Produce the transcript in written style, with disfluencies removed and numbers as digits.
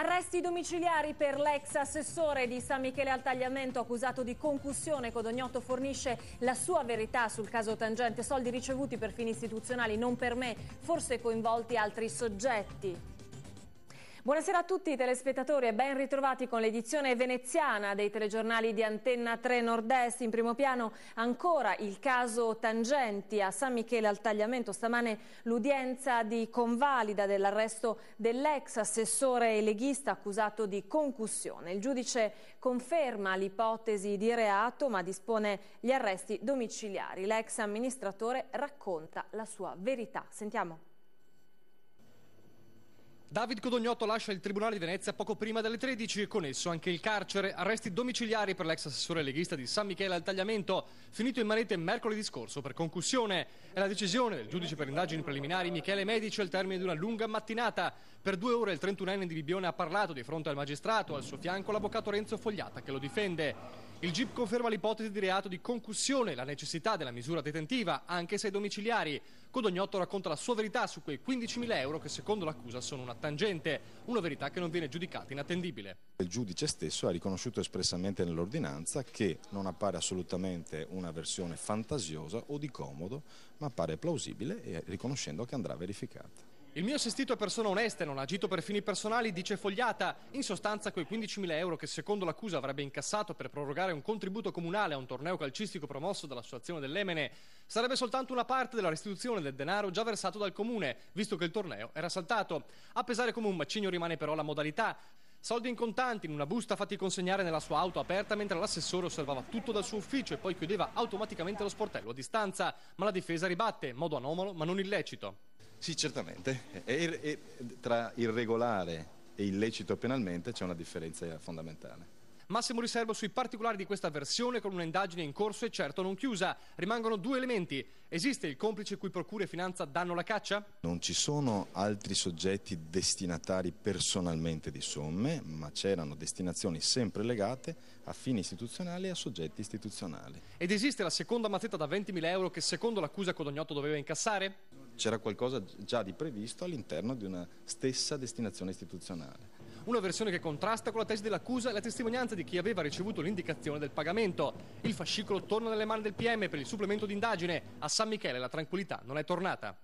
Arresti domiciliari per l'ex assessore di San Michele al Tagliamento accusato di concussione. Codognotto fornisce la sua verità sul caso Tangente. Soldi ricevuti per fini istituzionali, non per me, forse coinvolti altri soggetti. Buonasera a tutti i telespettatori e ben ritrovati con l'edizione veneziana dei telegiornali di Antenna 3 Nord-Est. In primo piano ancora il caso Tangenti a San Michele al Tagliamento. Stamane l'udienza di convalida dell'arresto dell'ex assessore leghista accusato di concussione. Il giudice conferma l'ipotesi di reato ma dispone gli arresti domiciliari. L'ex amministratore racconta la sua verità. Sentiamo. David Codognotto lascia il Tribunale di Venezia poco prima delle 13 e con esso anche il carcere. Arresti domiciliari per l'ex assessore leghista di San Michele al Tagliamento, finito in manette mercoledì scorso per concussione. È la decisione del giudice per indagini preliminari Michele Medici al termine di una lunga mattinata. Per 2 ore il 31enne di Bibbione ha parlato di fronte al magistrato, al suo fianco l'avvocato Renzo Fogliata che lo difende. Il GIP conferma l'ipotesi di reato di concussione, la necessità della misura detentiva, anche se ai domiciliari. Codognotto racconta la sua verità su quei 15.000 euro che secondo l'accusa sono una tangente, una verità che non viene giudicata inattendibile. Il giudice stesso ha riconosciuto espressamente nell'ordinanza che non appare assolutamente una versione fantasiosa o di comodo, ma appare plausibile e riconoscendo che andrà verificata. Il mio assistito è persona onesta e non ha agito per fini personali, dice Fogliata. In sostanza quei 15.000 euro che secondo l'accusa avrebbe incassato per prorogare un contributo comunale a un torneo calcistico promosso dall'associazione dell'Emene sarebbe soltanto una parte della restituzione del denaro già versato dal comune, visto che il torneo era saltato. A pesare come un macigno rimane però la modalità. Soldi in contanti in una busta fatti consegnare nella sua auto aperta mentre l'assessore osservava tutto dal suo ufficio e poi chiudeva automaticamente lo sportello a distanza. Ma la difesa ribatte, modo anomalo ma non illecito. Sì, certamente. E tra irregolare e illecito penalmente c'è una differenza fondamentale. Massimo riservo sui particolari di questa versione con un'indagine in corso e certo non chiusa. Rimangono 2 elementi. Esiste il complice cui procura e finanza danno la caccia? Non ci sono altri soggetti destinatari personalmente di somme, ma c'erano destinazioni sempre legate a fini istituzionali e a soggetti istituzionali. Ed esiste la seconda mazzetta da 20.000 euro che secondo l'accusa Codognotto doveva incassare? C'era qualcosa già di previsto all'interno di una stessa destinazione istituzionale. Una versione che contrasta con la tesi dell'accusa e la testimonianza di chi aveva ricevuto l'indicazione del pagamento. Il fascicolo torna nelle mani del PM per il supplemento d'indagine. A San Michele la tranquillità non è tornata.